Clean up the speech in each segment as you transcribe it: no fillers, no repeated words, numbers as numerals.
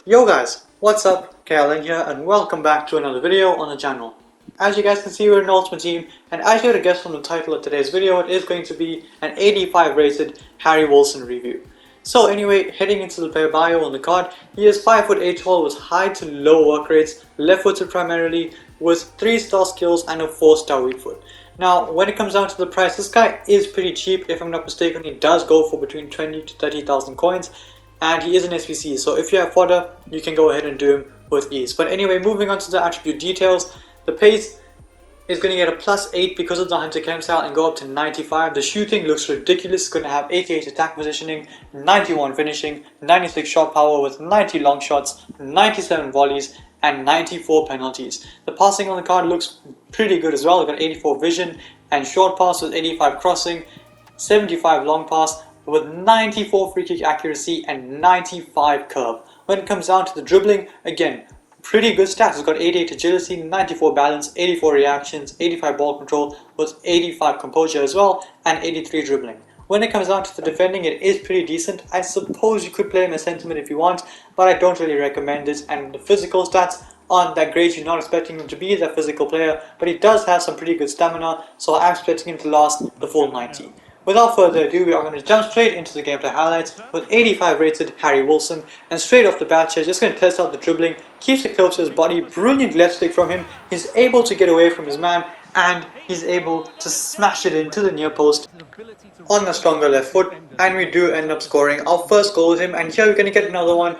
Yo guys, what's up? Kalen here and welcome back to another video on the channel. As you guys can see, we're an Ultimate Team, and as you would have guessed from the title of today's video, it is going to be an 85 rated Harry Wilson review. So anyway, heading into the player bio on the card, he is 5'8" tall with high to low work rates, left footed primarily, with 3-star skills and a 4-star weak foot. Now, when it comes down to the price, this guy is pretty cheap. If I'm not mistaken, he does go for between 20 to 30,000 coins. And he is an SBC, so if you have fodder, you can go ahead and do him with ease. But anyway, moving on to the attribute details, the pace is going to get a +8 because of the hunter chem style and go up to 95. The shooting looks ridiculous. It's going to have 88 attack positioning, 91 finishing, 96 shot power with 90 long shots, 97 volleys, and 94 penalties. The passing on the card looks pretty good as well. It's got 84 vision and short pass with 85 crossing, 75 long pass, with 94 free kick accuracy and 95 curve. When it comes down to the dribbling, again, pretty good stats. It's got 88 agility, 94 balance, 84 reactions, 85 ball control with 85 composure as well, and 83 dribbling. When it comes down to the defending, it is pretty decent. I suppose you could play him as sentiment if you want, but I don't really recommend it. And the physical stats aren't that great. You're not expecting him to be that physical player, but he does have some pretty good stamina, so I'm expecting him to last the full 90. Without further ado, we are going to jump straight into the gameplay highlights with 85 rated Harry Wilson, and straight off the bat here, just going to test out the dribbling, keeps it close to his body, brilliant left stick from him, he's able to get away from his man, and he's able to smash it into the near post on the stronger left foot, and we do end up scoring our first goal with him, and here we're going to get another one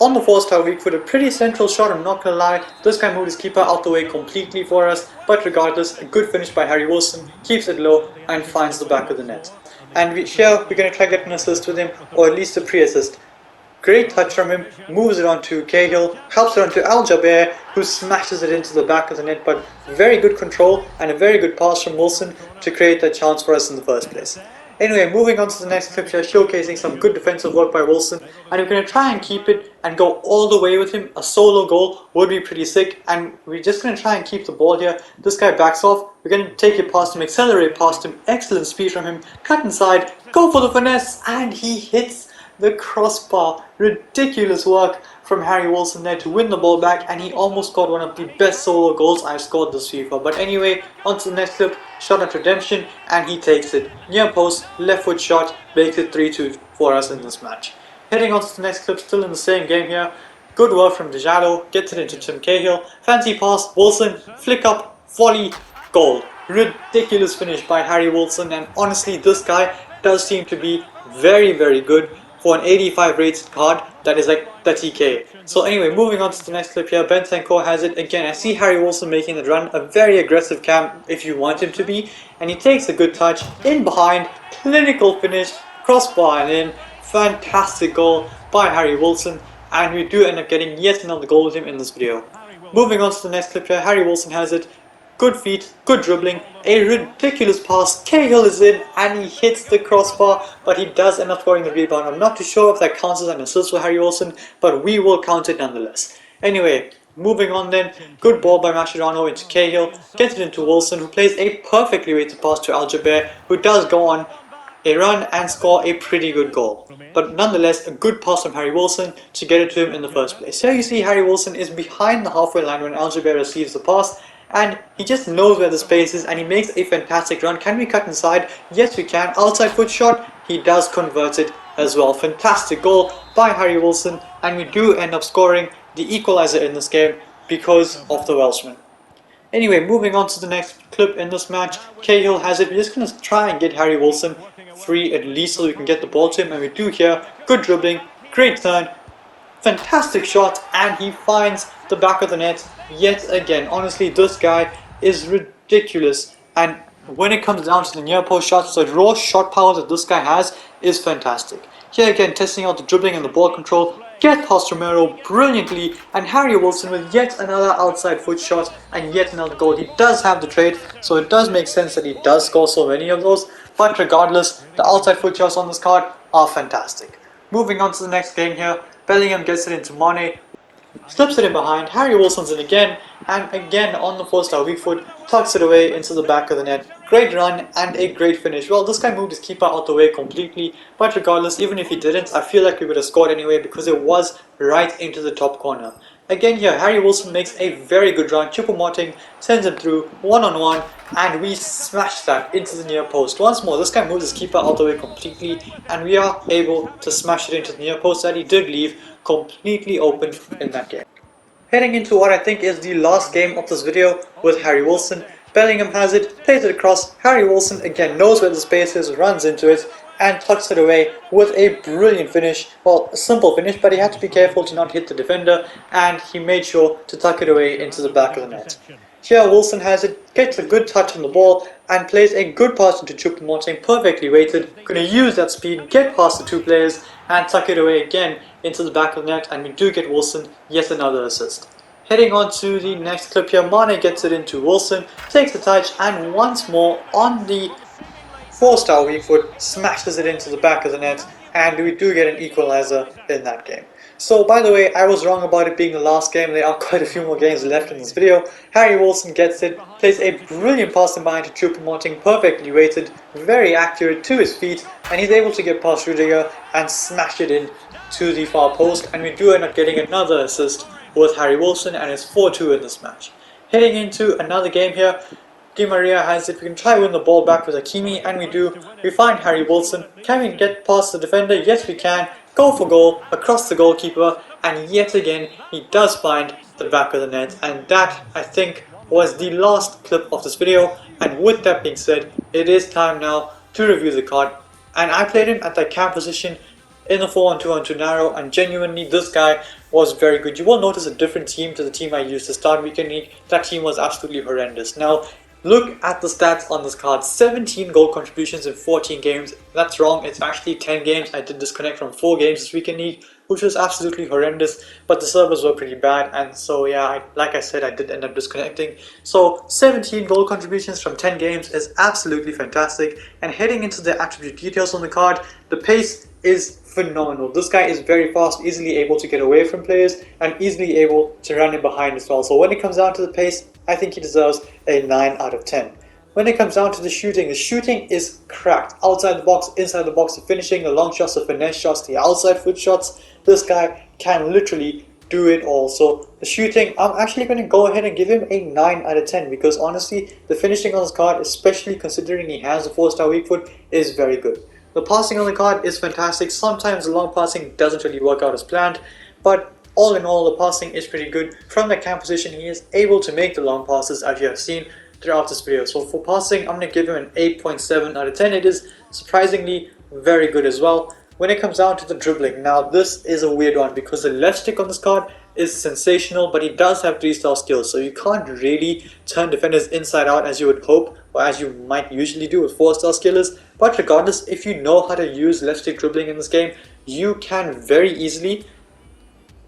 on the 4-star weak foot. A pretty central shot, I'm not gonna lie. This guy moved his keeper out the way completely for us, but regardless, a good finish by Harry Wilson, keeps it low and finds the back of the net. And here we're gonna try get an assist with him, or at least a pre-assist. Great touch from him, moves it on to Cahill, helps it on to Al-Jaber, who smashes it into the back of the net, but very good control and a very good pass from Wilson to create that chance for us in the first place. Anyway, moving on to the next clip here, showcasing some good defensive work by Wilson, and we're going to try and keep it and go all the way with him. A solo goal would be pretty sick, and we're just going to try and keep the ball here. This guy backs off, we're going to take it past him, accelerate past him, excellent speed from him, cut inside, go for the finesse, and he hits the crossbar. Ridiculous work from Harry Wilson there to win the ball back, and he almost scored one of the best solo goals I've scored this FIFA. But anyway, on to the next clip, shot at redemption, and he takes it. Near post, left foot shot, makes it 3-2 for us in this match. Heading on to the next clip, still in the same game here. Good work from Dejado, gets it into Tim Cahill, fancy pass, Wilson, flick up, volley, goal. Ridiculous finish by Harry Wilson, and honestly this guy does seem to be very good for an 85 rated card that is like 30k. So anyway, moving on to the next clip here, Bentancur has it again. I see Harry Wilson making the run, a very aggressive cam if you want him to be, and he takes a good touch, in behind, clinical finish, crossbar and in, fantastic goal by Harry Wilson, and we do end up getting yet another goal with him in this video. Moving on to the next clip here, Harry Wilson has it. Good feet, good dribbling, a ridiculous pass, Cahill is in and he hits the crossbar, but he does end up scoring the rebound. I'm not too sure if that counts as an assist for Harry Wilson, but we will count it nonetheless. Anyway, moving on then, good ball by Mascherano into Cahill, gets it into Wilson, who plays a perfectly weighted pass to Al-Jaber, who does go on a run and score a pretty good goal. But nonetheless, a good pass from Harry Wilson to get it to him in the first place. Here you see Harry Wilson is behind the halfway line when Al-Jaber receives the pass, and he just knows where the space is and he makes a fantastic run. Can we cut inside? Yes we can. Outside foot shot, he does convert it as well. Fantastic goal by Harry Wilson, and we do end up scoring the equalizer in this game because of the Welshman. Anyway, moving on to the next clip in this match, Cahill has it. We're just going to try and get Harry Wilson free at least so we can get the ball to him, and we do here. Good dribbling, great turn, fantastic shot, and he finds the back of the net yet again. Honestly, this guy is ridiculous, and when it comes down to the near post shots, the raw shot power that this guy has is fantastic. Here again, testing out the dribbling and the ball control, get past Romero brilliantly, and Harry Wilson with yet another outside foot shot and yet another goal. He does have the trade, so it does make sense that he does score so many of those, but regardless, the outside foot shots on this card are fantastic. Moving on to the next game here, Bellingham gets it into Mane, slips it in behind, Harry Wilson's in again, and again on the 4-star weak foot, tucks it away into the back of the net. Great run and a great finish. Well, this guy moved his keeper out the way completely, but regardless, even if he didn't, I feel like we would have scored anyway because it was right into the top corner. Again here, Harry Wilson makes a very good run. Choupo-Moting sends him through one-on-one, and we smash that into the near post. Once more, this guy moves his keeper out the way completely, and we are able to smash it into the near post that he did leave completely open in that game. Heading into what I think is the last game of this video with Harry Wilson. Bellingham has it, plays it across. Harry Wilson again knows where the space is, runs into it, and tucks it away with a brilliant finish. Well, a simple finish, but he had to be careful to not hit the defender, and he made sure to tuck it away into the back of the net. Here Wilson has it, gets a good touch on the ball, and plays a good pass into Choupo-Moting, perfectly weighted. Gonna use that speed, get past the two players, and tuck it away again into the back of the net, and we do get Wilson yet another assist. Heading on to the next clip here, Mane gets it into Wilson, takes the touch, and once more on the 4-star weak foot, smashes it into the back of the net, and we do get an equalizer in that game. So by the way, I was wrong about it being the last game. There are quite a few more games left in this video. Harry Wilson gets it, plays a brilliant pass in behind to Choupo-Moting, perfectly weighted, very accurate to his feet, and he's able to get past Rudiger and smash it in to the far post, and we do end up getting another assist with Harry Wilson, and it's 4-2 in this match. Heading into another game here, Di Maria has it. We can try win the ball back with Hakimi, and we do. We find Harry Wilson. Can we get past the defender? Yes, we can. Go for goal across the goalkeeper, and yet again he does find the back of the net, and that I think was the last clip of this video. And with that being said, it is time now to review the card, and I played him at the cam position in the 4-on-2-on-2 narrow, and genuinely this guy was very good. You will notice a different team to the team I used to start weekend league. That team was absolutely horrendous. Now look at the stats on this card. 17 goal contributions in 14 games. That's wrong, it's actually 10 games. I did disconnect from 4 games this weekend league, which was absolutely horrendous, but the servers were pretty bad, and so yeah, like I said, I did end up disconnecting. So 17 goal contributions from 10 games is absolutely fantastic. And heading into the attribute details on the card, the pace is phenomenal. This guy is very fast, easily able to get away from players, and easily able to run in behind as well. So when it comes down to the pace, I think he deserves a 9 out of 10. When it comes down to the shooting is cracked. Outside the box, inside the box, the finishing, the long shots, the finesse shots, the outside foot shots. This guy can literally do it all. So the shooting, I'm actually going to go ahead and give him a 9 out of 10, because honestly, the finishing on this card, especially considering he has a 4-star weak foot, is very good. The passing on the card is fantastic. Sometimes the long passing doesn't really work out as planned, but all in all, the passing is pretty good. From the cam position, he is able to make the long passes, as you have seen throughout this video. So for passing, I'm going to give him an 8.7 out of 10. It is surprisingly very good as well. When it comes down to the dribbling, now this is a weird one, because the left stick on this card is sensational, but he does have 3-star skills, so you can't really turn defenders inside out as you would hope, or as you might usually do with 4-star skillers. But regardless, if you know how to use left stick dribbling in this game, you can very easily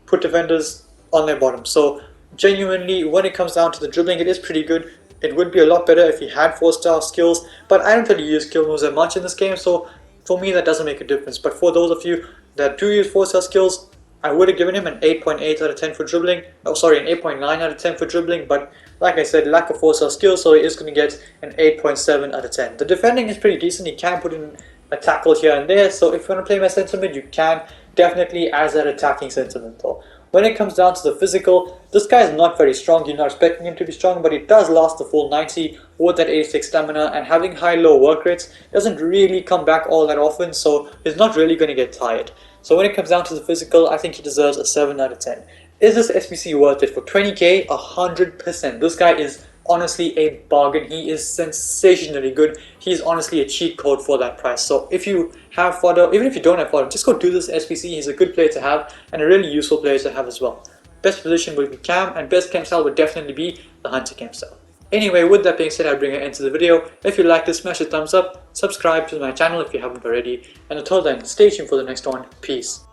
put defenders on their bottom. So genuinely, when it comes down to the dribbling, it is pretty good. It would be a lot better if he had 4-star skills, but I don't really use skill moves that much in this game, so for me that doesn't make a difference. But for those of you that do use 4-star skills, I would have given him an 8.8 out of 10 for dribbling. Oh sorry, an 8.9 out of 10 for dribbling, but like I said, lack of 4-star skills, so he is going to get an 8.7 out of 10. The defending is pretty decent. He can put in a tackle here and there, so if you want to play my sentiment, you can. Definitely as that attacking sentiment though. When it comes down to the physical, this guy is not very strong. You're not expecting him to be strong, but he does last the full 90 with that 86 stamina, and having high-low work rates doesn't really come back all that often, so he's not really going to get tired. So when it comes down to the physical, I think he deserves a 7 out of 10. Is this SBC worth it? For 20k, 100%. This guy is honestly a bargain. He is sensationally good. He's honestly a cheat code for that price. So if you have fodder, even if you don't have fodder, just go do this SBC. He's a good player to have and a really useful player to have as well. Best position would be cam, and best cam style would definitely be the hunter cam style. Anyway, with that being said, I bring an end to the video. If you like this, smash a thumbs up, subscribe to my channel if you haven't already, and until then, stay tuned for the next one. Peace.